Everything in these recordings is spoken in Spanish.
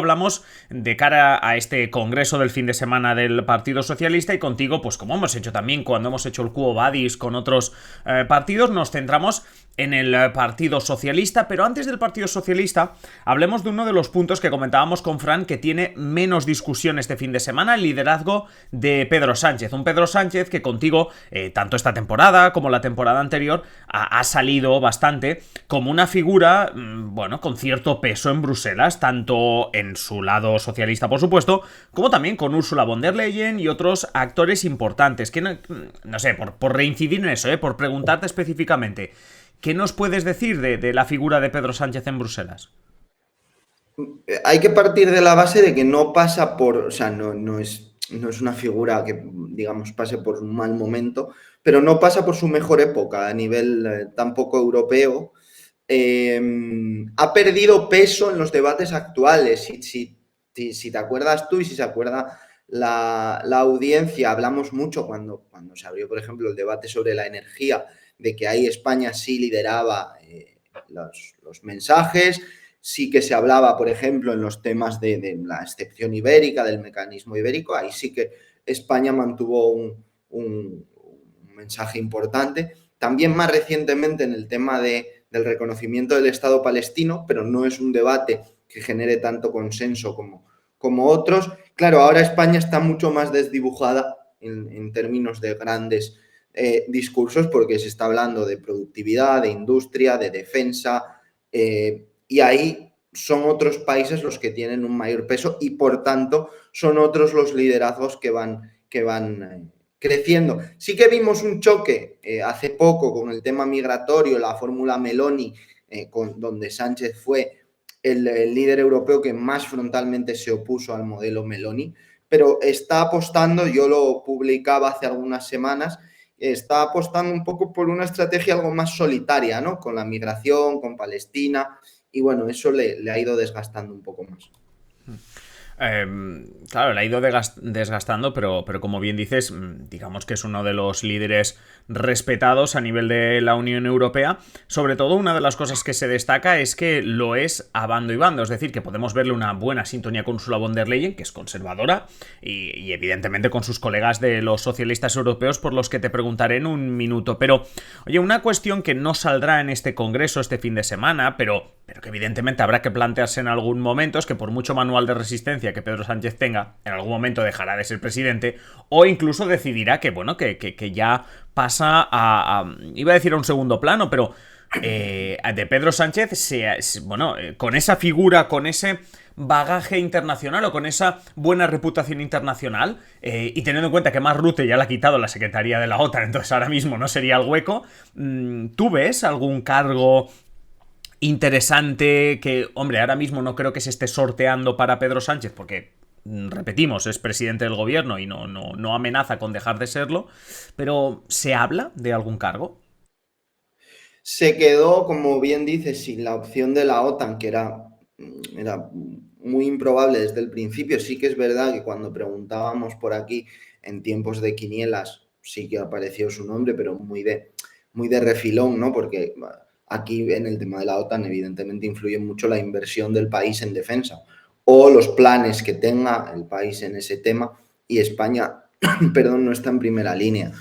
hablamos de cara a este congreso del fin de semana del Partido Socialista y contigo, pues como hemos hecho también cuando hemos hecho el Quo Vadis con otros partidos, nos centramos en el Partido Socialista, pero antes del Partido Socialista hablemos de uno de los puntos que comentábamos con Fran que tiene menos discusión este fin de semana, el liderazgo de Pedro Sánchez. Un Pedro Sánchez que contigo, tanto esta temporada como la temporada anterior, ha salido bastante como una figura, bueno, con cierto peso en Bruselas, tanto en su lado socialista, por supuesto, como también con Ursula von der Leyen y otros actores importantes. Que no sé, por reincidir en eso, por preguntarte específicamente, ¿qué nos puedes decir de la figura de Pedro Sánchez en Bruselas? Hay que partir de la base de que no pasa por, o sea, no es una figura que, digamos, pase por un mal momento, pero no pasa por su mejor época a nivel tampoco europeo. Ha perdido peso en los debates actuales. Si te acuerdas tú y si se acuerda la audiencia, hablamos mucho cuando se abrió, por ejemplo, el debate sobre la energía, de que ahí España sí lideraba los mensajes. Sí que se hablaba, por ejemplo, en los temas de la excepción ibérica, del mecanismo ibérico, ahí sí que España mantuvo un mensaje importante. También más recientemente en el tema del reconocimiento del Estado palestino, pero no es un debate que genere tanto consenso como otros. Claro, ahora España está mucho más desdibujada en términos de grandes discursos, porque se está hablando de productividad, de industria, de defensa, y ahí son otros países los que tienen un mayor peso y por tanto son otros los liderazgos que van creciendo. Sí que vimos un choque hace poco con el tema migratorio, la fórmula Meloni, donde Sánchez fue el líder europeo que más frontalmente se opuso al modelo Meloni, pero está apostando, yo lo publicaba hace algunas semanas, está apostando un poco por una estrategia algo más solitaria, ¿no? Con la migración, con Palestina, y bueno, eso le ha ido desgastando un poco más. Claro, le ha ido desgastando, pero como bien dices, digamos que es uno de los líderes respetados a nivel de la Unión Europea. Sobre todo, una de las cosas que se destaca es que lo es a bando y bando, es decir, que podemos verle una buena sintonía con Ursula von der Leyen, que es conservadora, y evidentemente con sus colegas de los socialistas europeos, por los que te preguntaré en un minuto. Pero, oye, una cuestión que no saldrá en este congreso este fin de semana, pero que evidentemente habrá que plantearse en algún momento, es que por mucho manual de resistencia que Pedro Sánchez tenga, en algún momento dejará de ser presidente o incluso decidirá que, bueno, que ya pasa iba a decir a un segundo plano, pero de Pedro Sánchez, bueno, con esa figura, con ese bagaje internacional o con esa buena reputación internacional, y teniendo en cuenta que Mark Rutte ya le ha quitado la secretaría de la OTAN, entonces ahora mismo no sería el hueco, ¿tú ves algún cargo interesante que, hombre, ahora mismo no creo que se esté sorteando para Pedro Sánchez porque, repetimos, es presidente del gobierno y no amenaza con dejar de serlo, pero ¿se habla de algún cargo? Se quedó, como bien dices, sin la opción de la OTAN, que era muy improbable desde el principio. Sí que es verdad que cuando preguntábamos por aquí en tiempos de quinielas, sí que apareció su nombre, pero muy de refilón, ¿no? Porque aquí en el tema de la OTAN evidentemente influye mucho la inversión del país en defensa o los planes que tenga el país en ese tema, y España, perdón, no está en primera línea.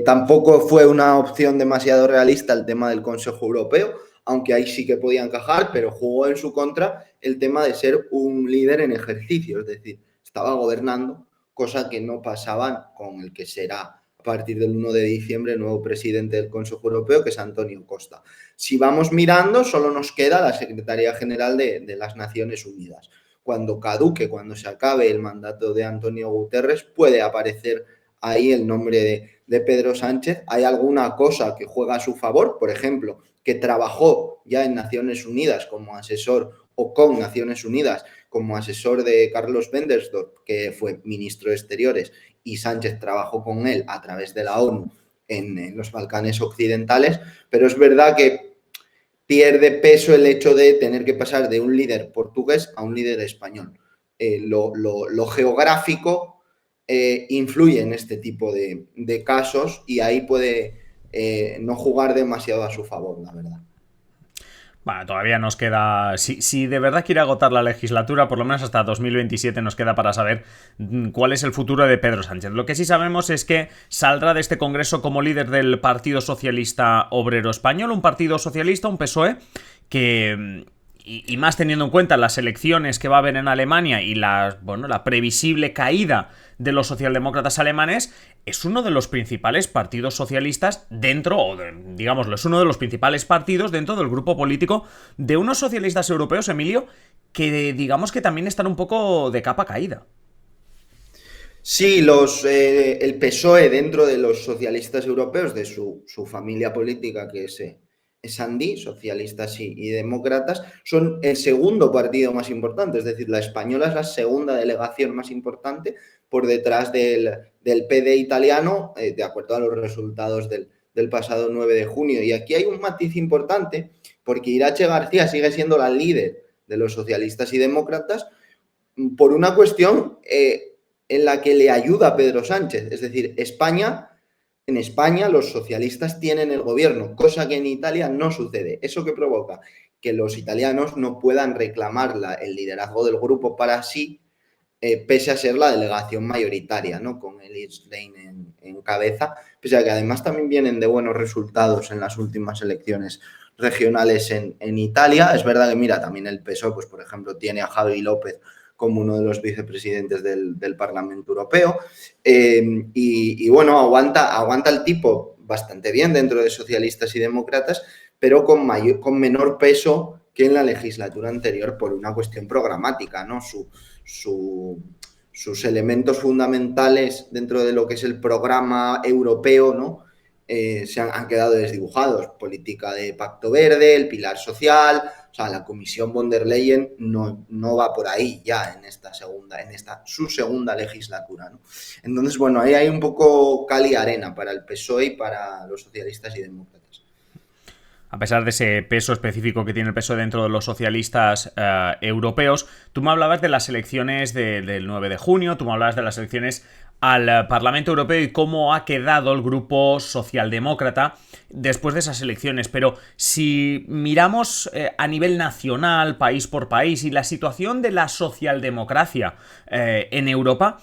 Tampoco fue una opción demasiado realista el tema del Consejo Europeo, aunque ahí sí que podía encajar, pero jugó en su contra el tema de ser un líder en ejercicio, es decir, estaba gobernando, cosa que no pasaba con el que será a partir del 1 de diciembre el nuevo presidente del Consejo Europeo, que es Antonio Costa. Si vamos mirando, solo nos queda la Secretaría General de las Naciones Unidas. Cuando caduque, cuando se acabe el mandato de Antonio Guterres, puede aparecer ahí el nombre de Pedro Sánchez. Hay alguna cosa que juega a su favor, por ejemplo, que trabajó ya en Naciones Unidas como asesor o con Naciones Unidas como asesor de Carlos Bendersdorf, que fue ministro de Exteriores, y Sánchez trabajó con él a través de la ONU en los Balcanes Occidentales, pero es verdad que pierde peso el hecho de tener que pasar de un líder portugués a un líder español. Lo geográfico influye en este tipo de casos, y ahí puede no jugar demasiado a su favor, la verdad. Bueno, todavía nos queda. Si de verdad quiere agotar la legislatura, por lo menos hasta 2027 nos queda para saber cuál es el futuro de Pedro Sánchez. Lo que sí sabemos es que saldrá de este congreso como líder del Partido Socialista Obrero Español, un partido socialista, un PSOE, que. Y más teniendo en cuenta las elecciones que va a haber en Alemania y la previsible caída de los socialdemócratas alemanes, es uno de los principales partidos socialistas dentro, digámoslo, es uno de los principales partidos dentro del grupo político de unos socialistas europeos, Emilio, que digamos que también están un poco de capa caída. Sí, el PSOE dentro de los socialistas europeos, de su familia política, que es Andí, socialistas y demócratas, son el segundo partido más importante, es decir, la española es la segunda delegación más importante por detrás del PD italiano, de acuerdo a los resultados del pasado 9 de junio. Y aquí hay un matiz importante, porque Irache García sigue siendo la líder de los socialistas y demócratas por una cuestión en la que le ayuda a Pedro Sánchez. Es decir, en España los socialistas tienen el gobierno, cosa que en Italia no sucede. ¿Eso qué provoca? Que los italianos no puedan reclamar el liderazgo del grupo para sí, pese a ser la delegación mayoritaria, ¿no? Con Elise Lane en cabeza, pese a que además también vienen de buenos resultados en las últimas elecciones regionales en Italia. Es verdad que, mira, también el PSOE, pues por ejemplo, tiene a Javi López como uno de los vicepresidentes del Parlamento Europeo. Y bueno, aguanta el tipo bastante bien dentro de socialistas y demócratas, pero con menor peso que en la legislatura anterior por una cuestión programática, ¿no? Sus elementos fundamentales dentro de lo que es el programa europeo, ¿no? Han quedado desdibujados. Política de Pacto Verde, el pilar social, o sea, la Comisión von der Leyen no va por ahí ya en su segunda legislatura, ¿no? Entonces, bueno, ahí hay un poco cal y arena para el PSOE y para los socialistas y demócratas. A pesar de ese peso específico que tiene el PSOE dentro de los socialistas europeos, tú me hablabas de las elecciones del 9 de junio, tú me hablabas de las elecciones al Parlamento Europeo y cómo ha quedado el grupo socialdemócrata después de esas elecciones. Pero si miramos a nivel nacional, país por país, y la situación de la socialdemocracia en Europa,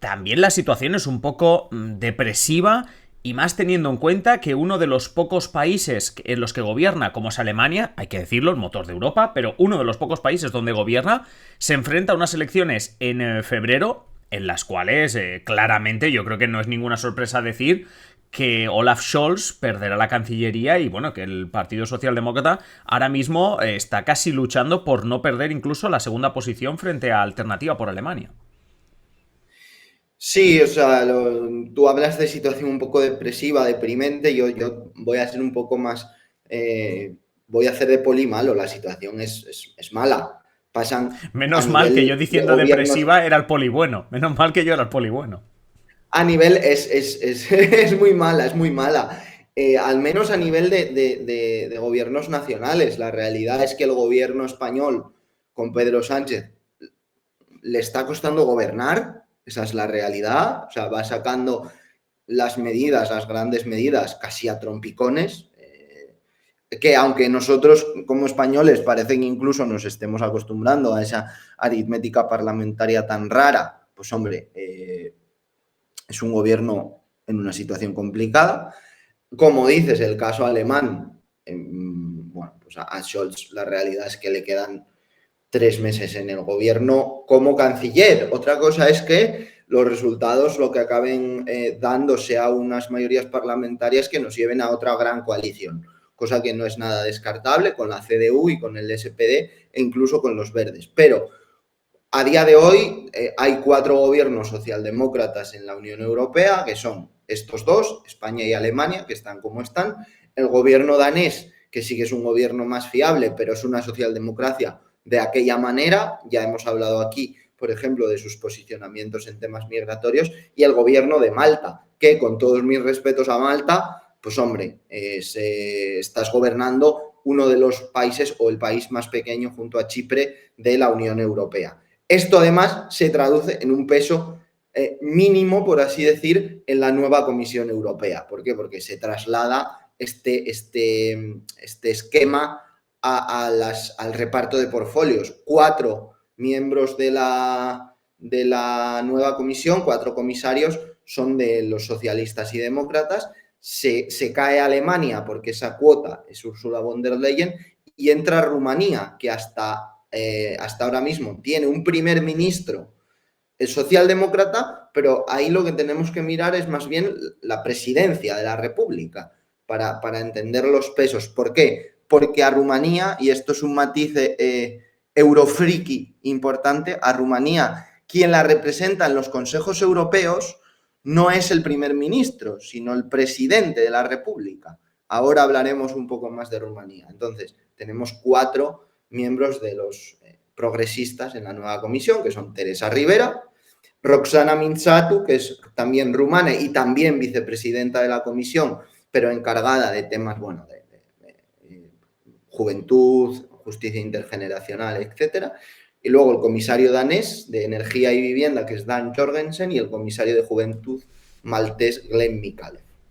también la situación es un poco depresiva. Y más teniendo en cuenta que uno de los pocos países en los que gobierna, como es Alemania, hay que decirlo, el motor de Europa, pero uno de los pocos países donde gobierna, se enfrenta a unas elecciones en febrero, en las cuales claramente yo creo que no es ninguna sorpresa decir que Olaf Scholz perderá la Cancillería y bueno, que el Partido Socialdemócrata ahora mismo está casi luchando por no perder incluso la segunda posición frente a Alternativa por Alemania. Sí, o sea, tú hablas de situación un poco depresiva, deprimente. Yo voy a ser un poco más. Voy a hacer de poli malo. La situación es mala. Pasan a Menos mal que yo nivel de diciendo gobiernos. depresiva era el poli bueno. Menos mal que yo era el poli bueno. A nivel. Es muy mala, es muy mala. Al menos a nivel de gobiernos nacionales. La realidad es que el gobierno español, con Pedro Sánchez, le está costando gobernar. Esa es la realidad. O sea, va sacando las grandes medidas, casi a trompicones, que aunque nosotros como españoles parece que incluso nos estemos acostumbrando a esa aritmética parlamentaria tan rara, pues hombre, es un gobierno en una situación complicada. Como dices, el caso alemán, bueno, pues a Scholz la realidad es que le quedan 3 meses en el gobierno como canciller. Otra cosa es que los resultados lo que acaben dando sea unas mayorías parlamentarias que nos lleven a otra gran coalición, cosa que no es nada descartable con la CDU y con el SPD e incluso con los verdes. Pero a día de hoy hay 4 gobiernos socialdemócratas en la Unión Europea, que son estos dos, España y Alemania, que están como están. El gobierno danés, que sí que es un gobierno más fiable, pero es una socialdemocracia de aquella manera. Ya hemos hablado aquí, por ejemplo, de sus posicionamientos en temas migratorios. Y el gobierno de Malta, que con todos mis respetos a Malta, pues hombre, estás gobernando uno de los países o el país más pequeño junto a Chipre de la Unión Europea. Esto además se traduce en un peso mínimo, por así decir, en la nueva Comisión Europea. ¿Por qué? Porque se traslada este esquema al reparto de portfolios. 4 miembros de la nueva comisión, 4 comisarios, son de los socialistas y demócratas. Se cae Alemania porque esa cuota es Ursula von der Leyen y entra Rumanía, que hasta ahora mismo tiene un primer ministro socialdemócrata, pero ahí lo que tenemos que mirar es más bien la presidencia de la República para entender los pesos. ¿Por qué? Porque a Rumanía, y esto es un matiz eurofriki importante, a Rumanía, quien la representa en los consejos europeos no es el primer ministro, sino el presidente de la República. Ahora hablaremos un poco más de Rumanía. Entonces, tenemos 4 miembros de los progresistas en la nueva comisión, que son Teresa Rivera, Roxana Mințatu, que es también rumana y también vicepresidenta de la comisión, pero encargada de temas, bueno, de juventud, justicia intergeneracional, etcétera. Y luego el comisario danés de Energía y Vivienda, que es Dan Jorgensen, y el comisario de Juventud maltés, Glenn Micallef.